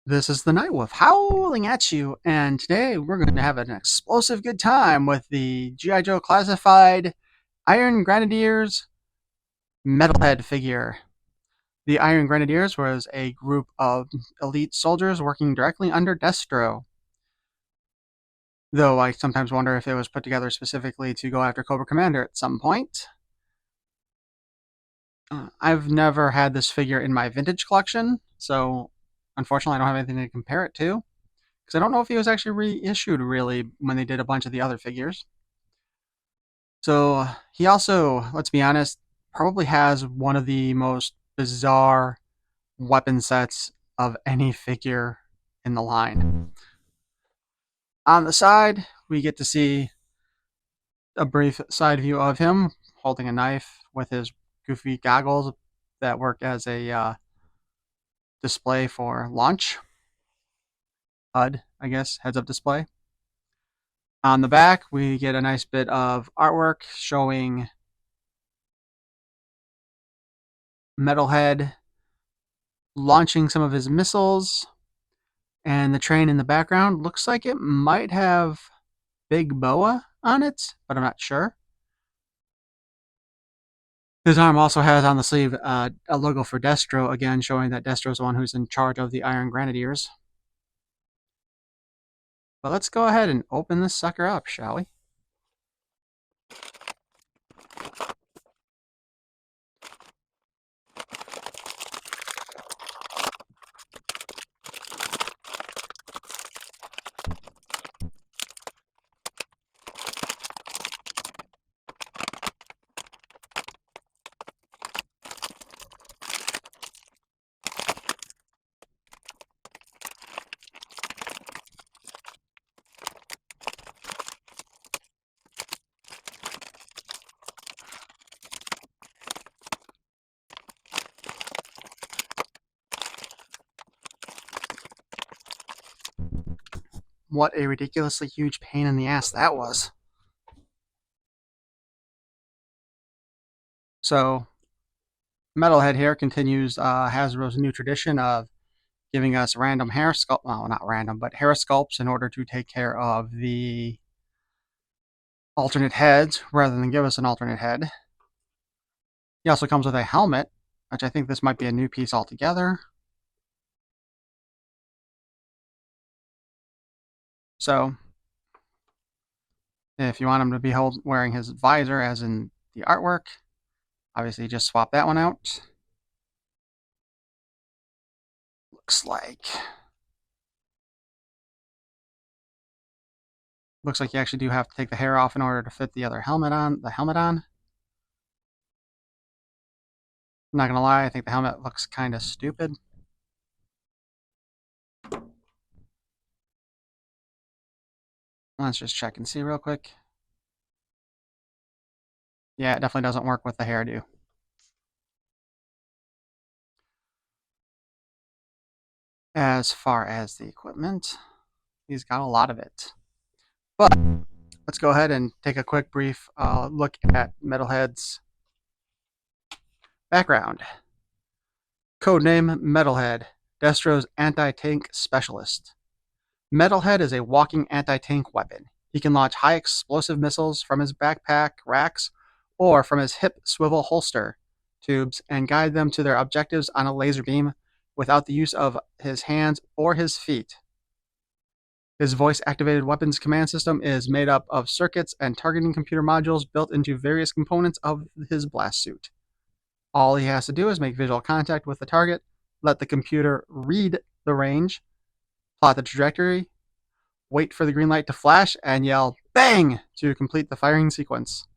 This is the Night Wolf howling at you, and today we're going to have an explosive good time with the G.I. Joe Classified Iron Grenadiers Metalhead figure. The Iron Grenadiers was a group of elite soldiers working directly under Destro, though I sometimes wonder if it was put together specifically to go after Cobra Commander at some point. I've never had this figure in my vintage collection, so unfortunately I don't have anything to compare it to. Because I don't know if he was actually reissued really when they did a bunch of the other figures. So he also, let's be honest, probably has one of the most bizarre weapon sets of any figure in the line. On the side, we get to see a brief side view of him holding a knife with his goofy goggles that work as a display for launch. HUD, I guess, heads up display. On the back, we get a nice bit of artwork showing Metalhead launching some of his missiles, and the train in the background looks like it might have Big Boa on it, but I'm not sure. His arm also has on the sleeve a logo for Destro, again showing that Destro is the one who's in charge of the Iron Grenadiers. But let's go ahead and open this sucker up, shall we? What a ridiculously huge pain in the ass that was. So, Metalhead here continues Hasbro's new tradition of giving us random hair sculpt, well, not random, but hair sculpts in order to take care of the alternate heads rather than give us an alternate head. He also comes with a helmet, which I think this might be a new piece altogether. So, if you want him to be wearing his visor as in the artwork, obviously just swap that one out. Looks like you actually do have to take the hair off in order to fit the other helmet on. I'm not gonna lie, I think the helmet looks kind of stupid. Let's just check and see real quick. Yeah, it definitely doesn't work with the hairdo. As far as the equipment, he's got a lot of it. But let's go ahead and take a quick brief look at Metalhead's background. Codename Metalhead, Destro's anti-tank specialist. Metalhead is a walking anti-tank weapon. He can launch high explosive missiles from his backpack racks or from his hip swivel holster tubes and guide them to their objectives on a laser beam without the use of his hands or his feet. His voice-activated weapons command system is made up of circuits and targeting computer modules built into various components of his blast suit. All he has to do is make visual contact with the target, let the computer read the range, plot the trajectory, wait for the green light to flash, and yell "BANG!" to complete the firing sequence.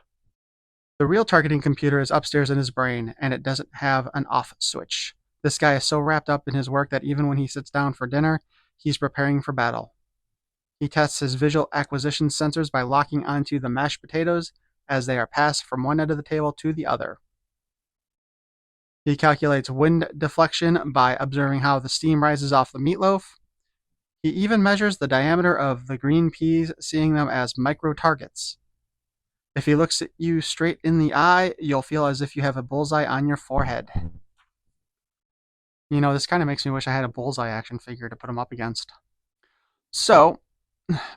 The real targeting computer is upstairs in his brain, and it doesn't have an off switch. This guy is so wrapped up in his work that even when he sits down for dinner, he's preparing for battle. He tests his visual acquisition sensors by locking onto the mashed potatoes as they are passed from one end of the table to the other. He calculates wind deflection by observing how the steam rises off the meatloaf. He even measures the diameter of the green peas, seeing them as micro targets. If he looks at you straight in the eye, you'll feel as if you have a bullseye on your forehead. You know, this kind of makes me wish I had a bullseye action figure to put him up against. So,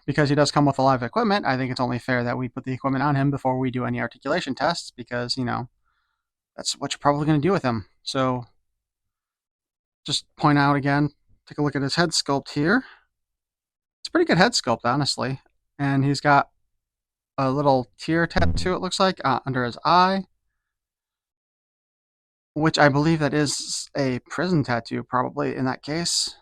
because he does come with a lot of equipment, I think it's only fair that we put the equipment on him before we do any articulation tests, because, you know, that's what you're probably going to do with him. So, just point out again, take a look at his head sculpt here. It's a pretty good head sculpt, honestly. And he's got a little tear tattoo, it looks like, under his eye, which I believe that is a prison tattoo, probably, in that case.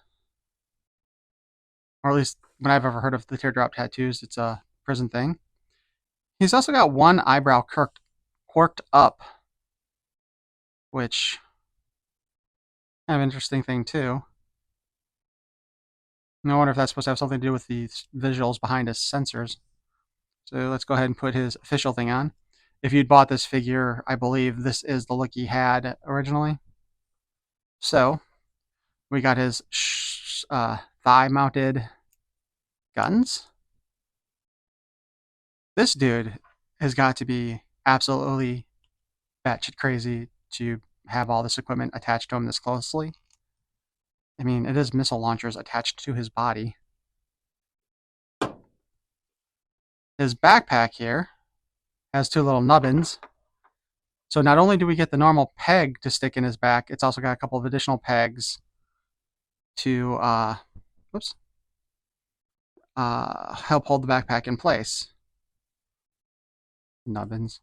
Or at least when I've ever heard of the teardrop tattoos, it's a prison thing. He's also got one eyebrow quirked up, which kind of interesting thing too. I wonder if that's supposed to have something to do with the visuals behind his sensors. So let's go ahead and put his official thing on. If you'd bought this figure, I believe this is the look he had originally. So we got his thigh-mounted guns. This dude has got to be absolutely batshit crazy to have all this equipment attached to him this closely. I mean, it is missile launchers attached to his body. His backpack here has two little nubbins. So not only do we get the normal peg to stick in his back, it's also got a couple of additional pegs to help hold the backpack in place. Nubbins.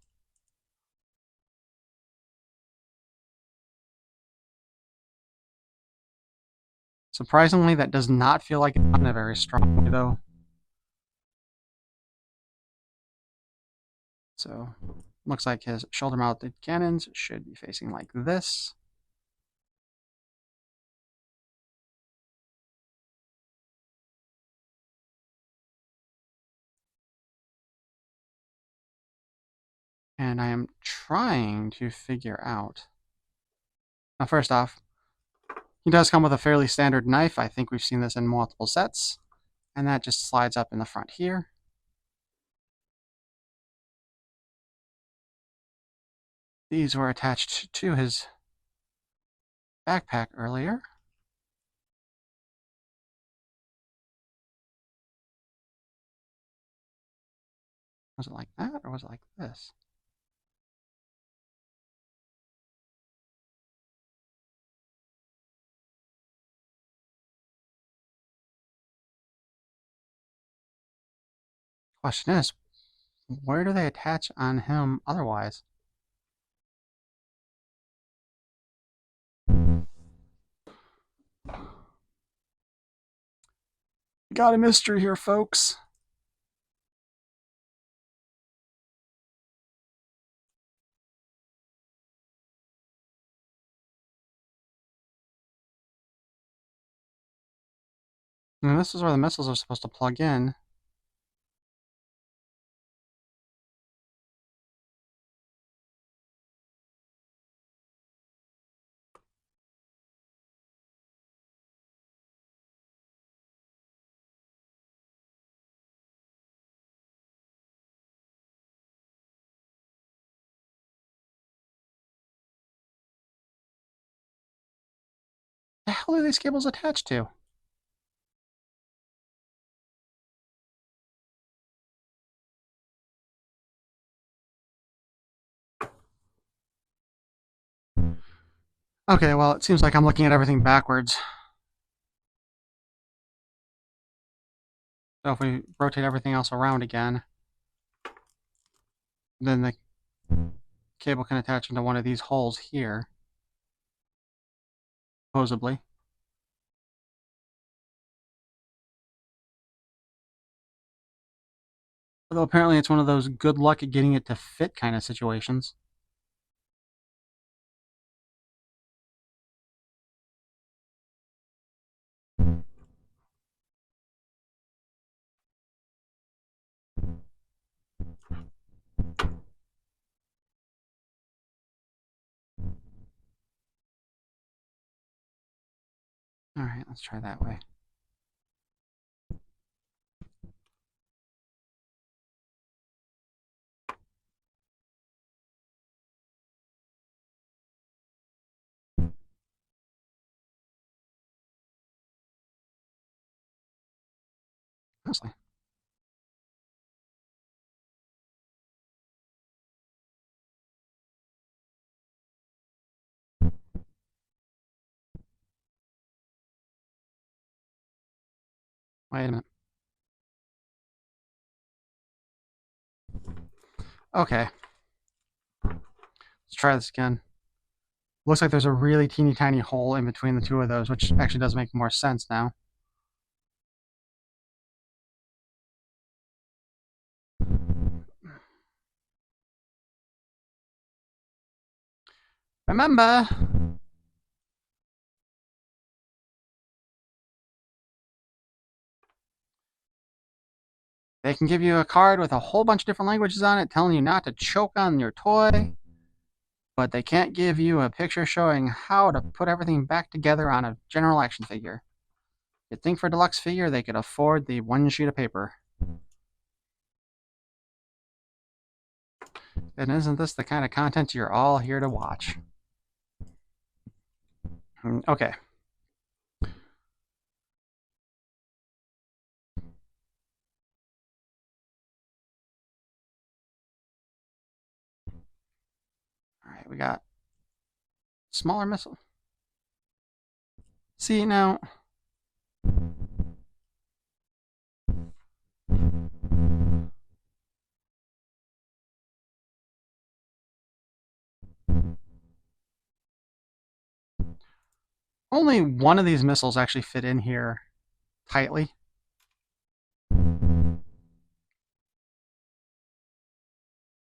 Surprisingly, that does not feel like it's done in a very strong way, though. So, looks like his shoulder-mounted cannons should be facing like this. And I am trying to figure out... Now, first off, he does come with a fairly standard knife. I think we've seen this in multiple sets. And that just slides up in the front here. These were attached to his backpack earlier. Was it like that, or was it like this? Question is, where do they attach on him otherwise? Got a mystery here, folks. And this is where the missiles are supposed to plug in. The hell are these cables attached to? Okay, well, it seems like I'm looking at everything backwards. So if we rotate everything else around again, then the cable can attach into one of these holes here, supposedly. Although apparently it's one of those good luck at getting it to fit kind of situations. Alright, let's try that way. honestly. Wait a minute. Okay, let's try this again. Looks like there's a really teeny tiny hole in between the two of those, which actually does make more sense now. Remember, they can give you a card with a whole bunch of different languages on it telling you not to choke on your toy, but they can't give you a picture showing how to put everything back together on a general action figure. You'd think for a deluxe figure they could afford the one sheet of paper. And isn't this the kind of content you're all here to watch? Okay. Alright, we got smaller missile. See, now, only one of these missiles actually fit in here tightly.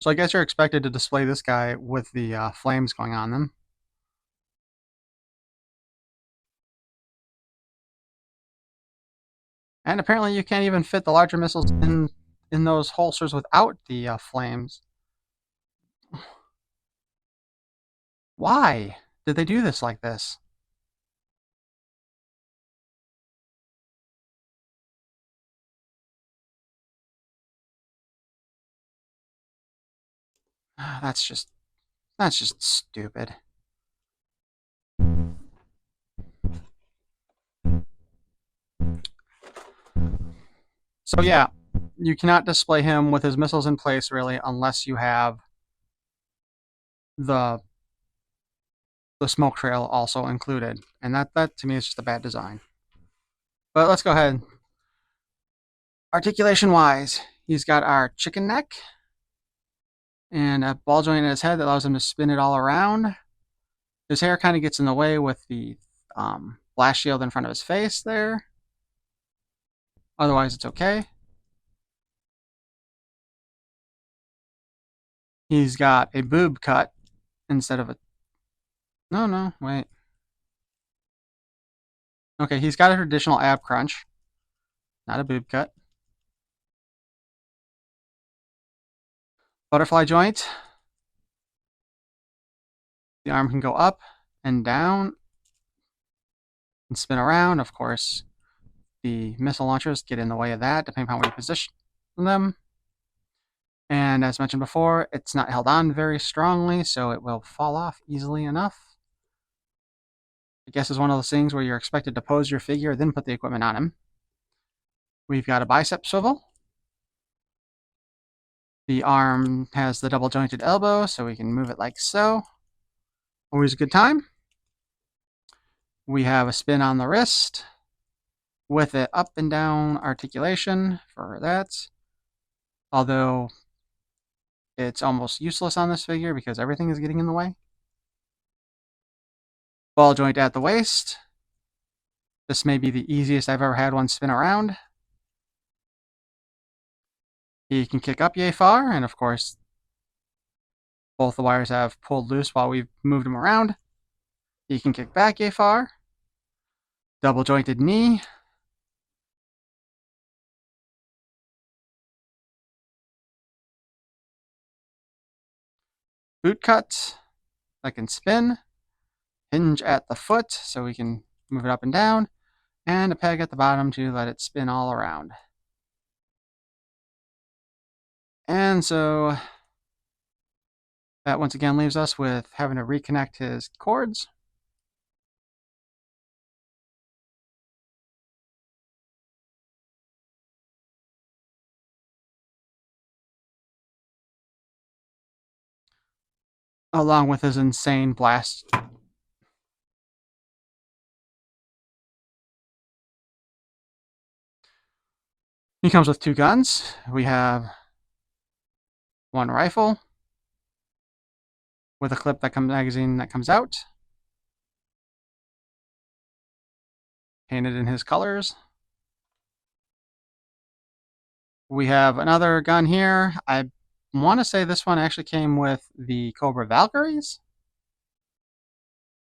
So I guess you're expected to display this guy with the flames going on them. And apparently you can't even fit the larger missiles in those holsters without the flames. Why did they do this like this? That's just stupid. So yeah, you cannot display him with his missiles in place really unless you have the the smoke trail also included, and that to me is just a bad design. But let's go ahead. Articulation wise, he's got our chicken neck and a ball joint in his head that allows him to spin it all around. His hair kind of gets in the way with the blast shield in front of his face there. Otherwise, it's okay. He's got a boob cut instead of a. No, no, wait. Okay, he's got a traditional ab crunch, not a boob cut. Butterfly joint. The arm can go up and down and spin around. Of course, the missile launchers get in the way of that, depending on where you position them. And as mentioned before, it's not held on very strongly, so it will fall off easily enough. I guess it's one of those things where you're expected to pose your figure, then put the equipment on him. We've got a bicep swivel. The arm has the double jointed elbow, so we can move it like so. Always a good time. We have a spin on the wrist with an up and down articulation for that. Although it's almost useless on this figure because everything is getting in the way. Ball joint at the waist. This may be the easiest I've ever had one spin around. He can kick up yay far, and of course, both the wires have pulled loose while we've moved him around. He can kick back yay far. Double jointed knee. Boot cut that can spin. Hinge at the foot so we can move it up and down. And a peg at the bottom to let it spin all around. And so that once again leaves us with having to reconnect his cords. along with his insane blast. He comes with 2 guns. We have 1 rifle with a magazine that comes out, painted in his colors. We have another gun here. I want to say this one actually came with the Cobra Valkyries,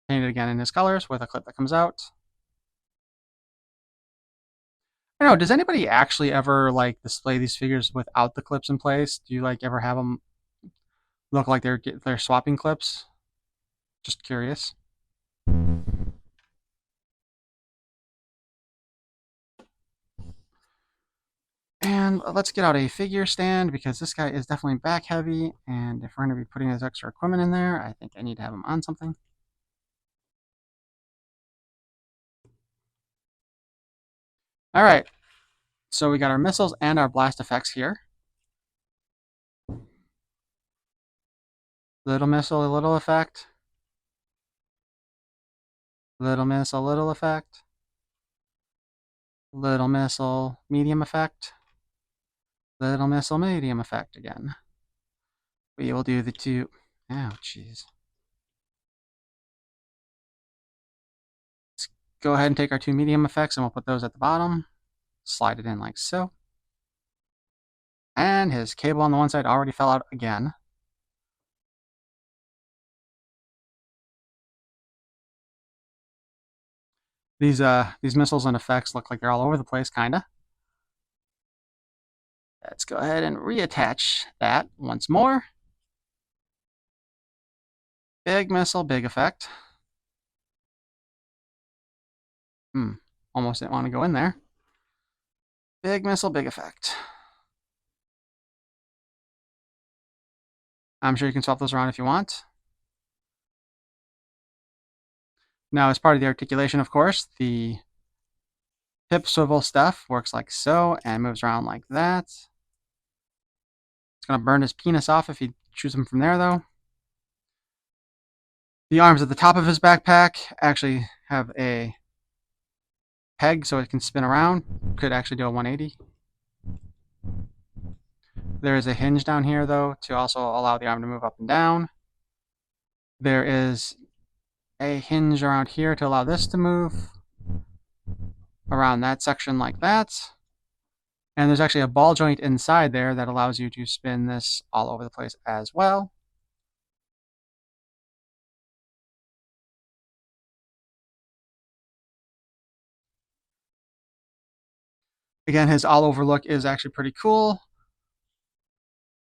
painted again in his colors with a clip that comes out. I don't know, does anybody actually ever like display these figures without the clips in place? Do you like ever have them look like they're swapping clips? Just curious. And let's get out a figure stand because this guy is definitely back heavy, and if we're going to be putting his extra equipment in there, I think I need to have him on something. All right, so we got our missiles and our blast effects here. Little missile, a little effect. Little missile, little effect. Little missile, medium effect. Little missile, medium effect again. We will do the 2. Oh, jeez. Let's go ahead and take our 2 medium effects and we'll put those at the bottom. Slide it in like so. And his cable on the one side already fell out again. These missiles and effects look like they're all over the place, kinda. Let's go ahead and reattach that once more. Big missile, big effect. Almost didn't want to go in there. Big missile, big effect. I'm sure you can swap those around if you want. Now, as part of the articulation, of course, the hip swivel stuff works like so and moves around like that. It's going to burn his penis off if you choose him from there, though. The arms at the top of his backpack actually have a peg so it can spin around. Could actually do a 180. There is a hinge down here, though, to also allow the arm to move up and down. There is a hinge around here to allow this to move around that section like that. And there's actually a ball joint inside there that allows you to spin this all over the place as well. Again, his all over look is actually pretty cool,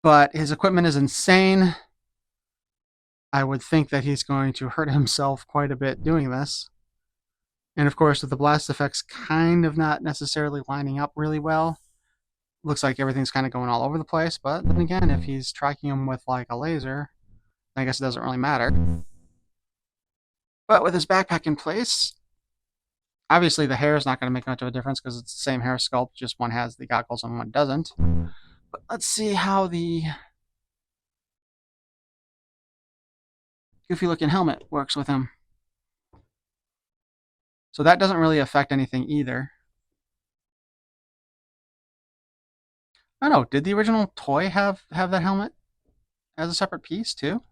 but his equipment is insane. I would think that he's going to hurt himself quite a bit doing this. And of course, with the blast effects kind of not necessarily lining up really well, looks like everything's kind of going all over the place. But then again, if he's tracking them with like a laser, I guess it doesn't really matter. But with his backpack in place, obviously the hair is not going to make much of a difference because it's the same hair sculpt, just one has the goggles and one doesn't. But let's see how the goofy looking helmet works with him. So that doesn't really affect anything either. I don't know, did the original toy have that helmet as a separate piece too?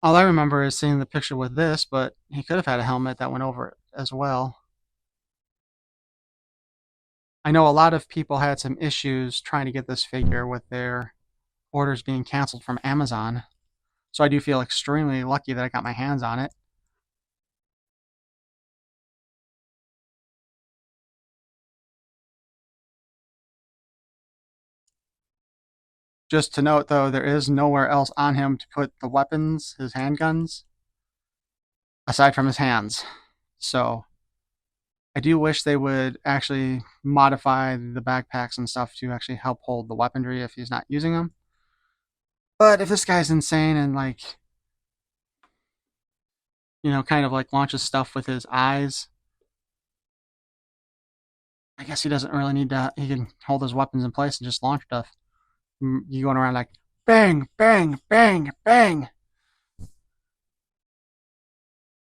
All I remember is seeing the picture with this, but he could have had a helmet that went over it as well. I know a lot of people had some issues trying to get this figure with their orders being canceled from Amazon. So I do feel extremely lucky that I got my hands on it. Just to note, though, there is nowhere else on him to put the weapons, his handguns, aside from his hands. So I do wish they would actually modify the backpacks and stuff to actually help hold the weaponry if he's not using them. But if this guy's insane and like, kind of like launches stuff with his eyes, I guess he doesn't really need to. He can hold his weapons in place and just launch stuff. You going around like Bang, bang, bang, bang.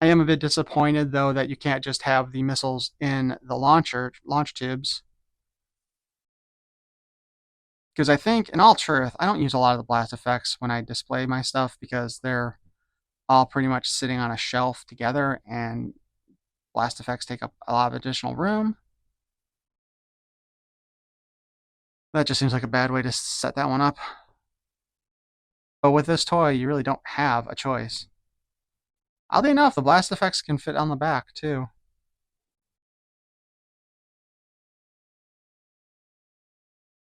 I am a bit disappointed though that you can't just have the missiles in the launch tubes. Because I think, in all truth, I don't use a lot of the blast effects when I display my stuff because they're all pretty much sitting on a shelf together, and blast effects take up a lot of additional room. That just seems like a bad way to set that one up. But with this toy, you really don't have a choice. Oddly enough, the blast effects can fit on the back, too.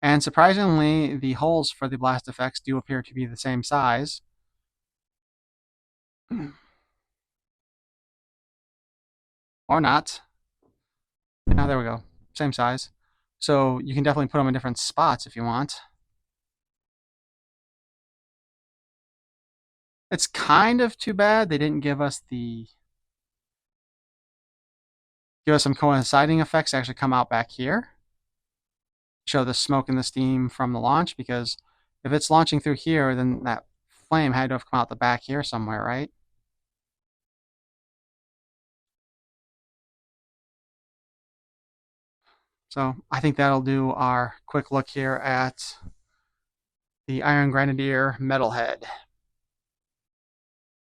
And surprisingly, the holes for the blast effects do appear to be the same size. Or not. Yeah, there we go. Same size. So you can definitely put them in different spots if you want. It's kind of too bad they didn't give us some coinciding effects to actually come out back here. Show the smoke and the steam from the launch, because if it's launching through here, then that flame had to have come out the back here somewhere, right? So I think that'll do our quick look here at the Iron Grenadier Metalhead.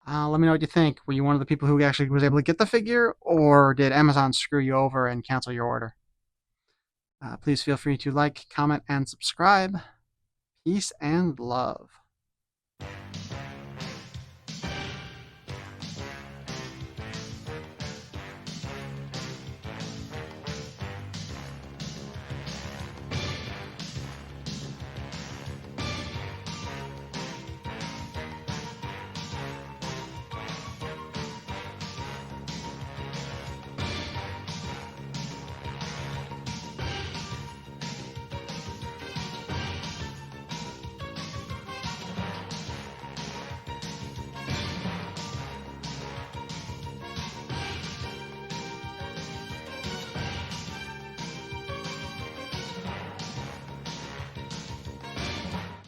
Let me know what you think. Were you one of the people who actually was able to get the figure, or did Amazon screw you over and cancel your order? Please feel free to like, comment, and subscribe. Peace and love.